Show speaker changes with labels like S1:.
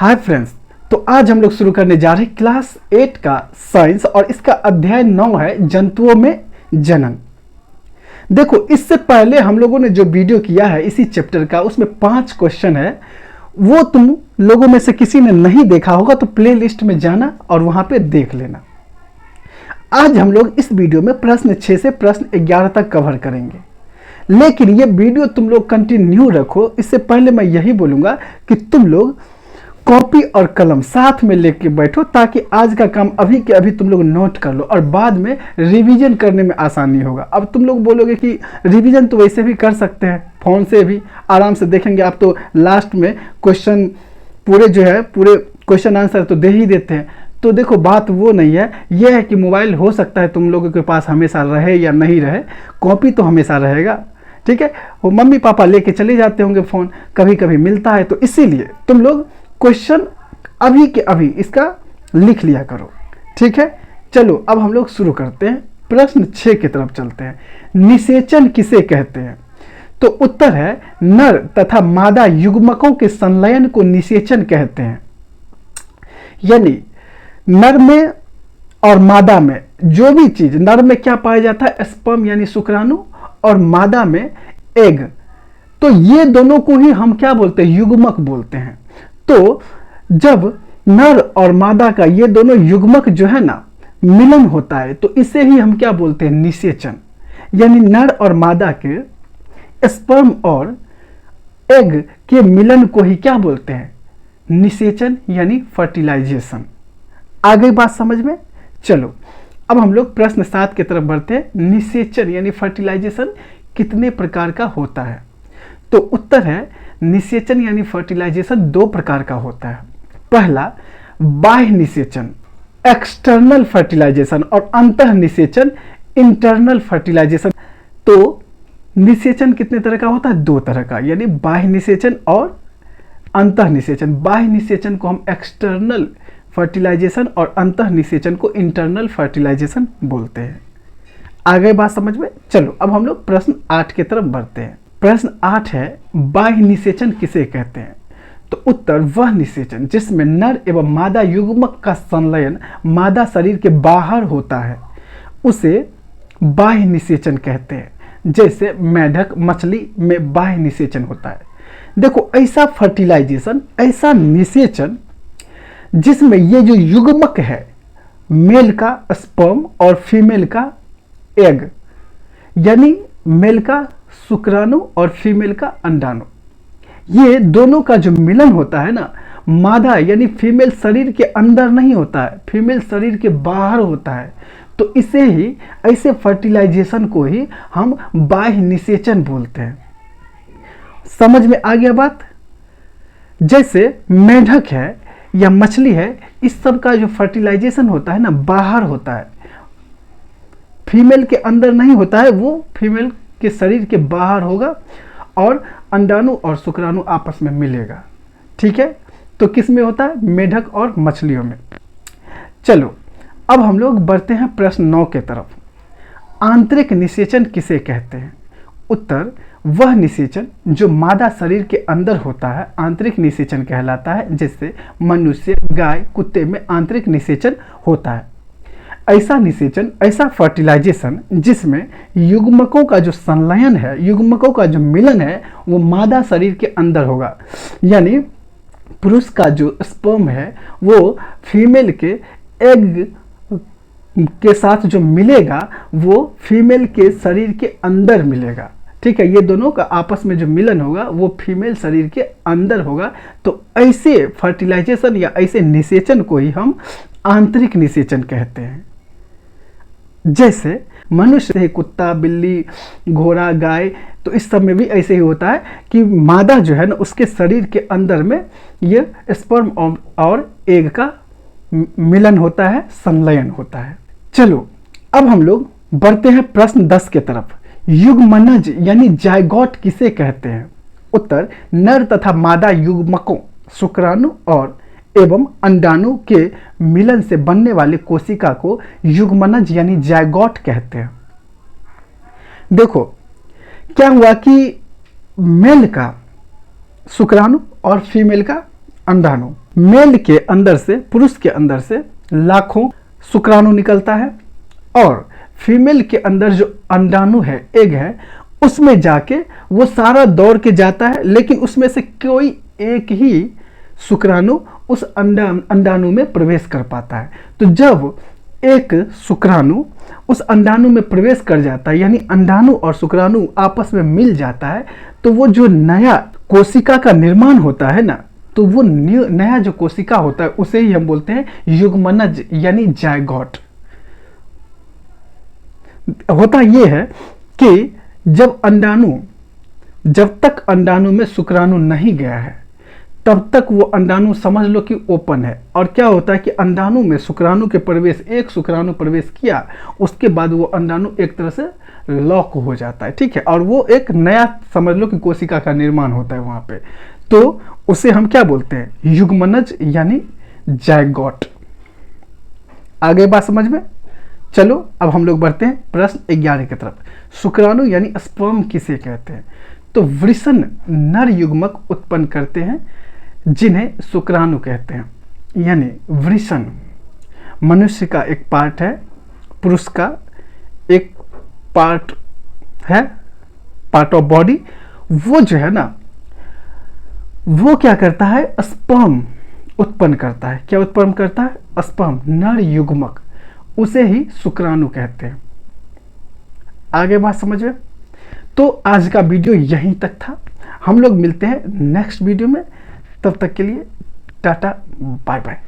S1: Hi friends, तो आज हम लोग शुरू करने जा रहे हैं क्लास 8 का साइंस और इसका अध्याय 9 है जंतुओं में जनन। देखो, इससे पहले हम लोगों ने जो वीडियो किया है इसी चैप्टर का, उसमें 5 क्वेश्चन है। वो तुम लोगों में से किसी ने नहीं देखा होगा तो प्ले लिस्ट में जाना और वहां पे देख लेना। आज हम लोग इस वीडियो में प्रश्न 6 से प्रश्न 11 तक कवर करेंगे, लेकिन ये वीडियो तुम लोग कंटिन्यू रखो। इससे पहले मैं यही बोलूंगा कि तुम लोग कॉपी और कलम साथ में लेके बैठो, ताकि आज का काम अभी के अभी तुम लोग नोट कर लो और बाद में रिवीजन करने में आसानी होगा। अब तुम लोग बोलोगे कि रिवीजन तो वैसे भी कर सकते हैं, फोन से भी आराम से देखेंगे। आप तो लास्ट में क्वेश्चन पूरे क्वेश्चन आंसर तो दे ही देते हैं। तो देखो, बात वो नहीं है, यह है कि मोबाइल हो सकता है तुम लोगों के पास हमेशा रहे या नहीं रहे, कॉपी तो हमेशा रहेगा। ठीक है, वो मम्मी पापा लेके चले जाते होंगे, फ़ोन कभी कभी मिलता है, तो इसीलिए तुम लोग क्वेश्चन अभी के अभी इसका लिख लिया करो। ठीक है, चलो अब हम लोग शुरू करते हैं। प्रश्न 6 की तरफ चलते हैं। निषेचन किसे कहते हैं? तो उत्तर है नर तथा मादा युग्मकों के संलयन को निषेचन कहते हैं। यानी नर में और मादा में जो भी चीज, नर में क्या पाया जाता है? स्पर्म यानी शुक्राणु, और मादा में एग। तो ये दोनों को ही हम क्या बोलते हैं? युग्मक बोलते हैं। तो जब नर और मादा का ये दोनों युग्मक जो है ना मिलन होता है, तो इसे ही हम क्या बोलते हैं? निषेचन। यानी नर और मादा के स्पर्म और एग के मिलन को ही क्या बोलते हैं? निषेचन यानी फर्टिलाइजेशन। आ गई बात समझ में? चलो अब हम लोग प्रश्न 7 की तरफ बढ़ते हैं। निषेचन यानी फर्टिलाइजेशन कितने प्रकार का होता है? तो उत्तर है निषेचन यानी फर्टिलाइजेशन 2 प्रकार का होता है। पहला बाह्य निषेचन एक्सटर्नल फर्टिलाइजेशन, और अंतः निषेचन इंटरनल फर्टिलाइजेशन। तो निषेचन कितने तरह का होता है? 2 तरह का, यानी बाह्य निषेचन और अंतः निषेचन। बाह्य निषेचन को हम एक्सटर्नल फर्टिलाइजेशन और अंतः निषेचन को इंटरनल फर्टिलाइजेशन बोलते हैं। आ गए बात समझ में? चलो अब हम लोग प्रश्न 8 की तरफ बढ़ते हैं। प्रश्न 8 है बाह्य निषेचन किसे कहते हैं? तो उत्तर वह निषेचन जिसमें नर एवं मादा युग्मक का संलयन मादा शरीर के बाहर होता है, उसे बाह्य निषेचन कहते हैं। जैसे मेढक, मछली में बाह्य निषेचन होता है। देखो, ऐसा फर्टिलाइजेशन, ऐसा निषेचन जिसमें ये जो युग्मक है, मेल का स्पर्म और फीमेल का एग, यानी मेल का शुक्राणु और फीमेल का अंडाणु, ये दोनों का जो मिलन होता है ना, मादा यानी फीमेल शरीर के अंदर नहीं होता है, फीमेल शरीर के बाहर होता है। तो इसे ही, ऐसे फर्टिलाइजेशन को ही हम बाह्य निषेचन बोलते हैं। समझ में आ गया बात? जैसे मेढक है या मछली है, इस सब का जो फर्टिलाइजेशन होता है ना, बाहर होता है, फीमेल के अंदर नहीं होता है, वो फीमेल के शरीर के बाहर होगा और अंडाणु और शुक्राणु आपस में मिलेगा। ठीक है, तो किस में होता है? मेढक और मछलियों में। चलो अब हम लोग बढ़ते हैं प्रश्न 9 के तरफ। आंतरिक निषेचन किसे कहते हैं? उत्तर वह निषेचन जो मादा शरीर के अंदर होता है आंतरिक निषेचन कहलाता है। जैसे मनुष्य, गाय, कुत्ते में आंतरिक निषेचन होता है। ऐसा निषेचन, ऐसा फर्टिलाइजेशन जिसमें युग्मकों का जो संलयन है, युग्मकों का जो मिलन है, वो मादा शरीर के अंदर होगा। यानी पुरुष का जो स्पर्म है वो फीमेल के एग के साथ जो मिलेगा, वो फीमेल के शरीर के अंदर मिलेगा। ठीक है, ये दोनों का आपस में जो मिलन होगा वो फीमेल शरीर के अंदर होगा। तो ऐसे फर्टिलाइजेशन या ऐसे निषेचन को ही हम आंतरिक निषेचन कहते हैं। जैसे मनुष्य है, कुत्ता, बिल्ली, घोड़ा, गाय, तो इस सब में भी ऐसे ही होता है कि मादा जो है ना, उसके शरीर के अंदर में ये स्पर्म और एग का मिलन होता है, संलयन होता है। चलो अब हम लोग बढ़ते हैं प्रश्न 10 के तरफ। युग्मनज यानी जायगोट किसे कहते हैं? उत्तर नर तथा मादा युग्मकों, शुक्राणु और एवं अंडाणु के मिलन से बनने वाले कोशिका को युग्मनज यानी जायगोट कहते हैं। देखो, क्या हुआ कि मेल का शुक्राणु और फीमेल का अंडाणु, मेल के अंदर से, पुरुष के अंदर से लाखों शुक्राणु निकलता है और फीमेल के अंदर जो अंडाणु है, एग है, उसमें जाके वो सारा दौड़ के जाता है, लेकिन उसमें से कोई एक ही शुक्राणु उस अंडाणु में प्रवेश कर पाता है। तो जब एक शुक्राणु उस अंडाणु में प्रवेश कर जाता है, यानी अंडाणु और शुक्राणु आपस में मिल जाता है, तो वो जो नया कोशिका का निर्माण होता है ना, तो वो नया जो कोशिका होता है उसे ही हम बोलते हैं युग्मनज यानी जायगोट। होता ये है कि जब तक अंडाणु में शुक्राणु नहीं गया है तब तक वो अंडाणु समझ लो कि ओपन है। और क्या होता है कि अंडाणु में शुक्राणु के प्रवेश, एक शुक्राणु प्रवेश किया, उसके बाद वो अंडाणु एक तरह से लॉक हो जाता है, ठीक है, और वो एक नया समझ लो कि कोशिका का निर्माण होता है वहां पे। तो उसे हम क्या बोलते हैं? युग्मनज यानी जायगोट। आगे बात समझ में? चलो अब हम लोग बढ़ते हैं प्रश्न 11 की तरफ। शुक्राणु यानी स्पर्म किसे कहते हैं? तो वृषण नर युग्मक उत्पन्न करते हैं जिन्हें शुक्राणु कहते हैं। यानी वृषण मनुष्य का एक पार्ट है, पुरुष का एक पार्ट है, पार्ट ऑफ बॉडी। वो जो है ना, वो क्या करता है? स्पर्म उत्पन्न करता है। क्या उत्पन्न करता है? स्पर्म, नर युग्मक, उसे ही शुक्राणु कहते हैं। आगे बात समझ में? तो आज का वीडियो यहीं तक था। हम लोग मिलते हैं नेक्स्ट वीडियो में। तब तक के लिए टाटा, बाय बाय।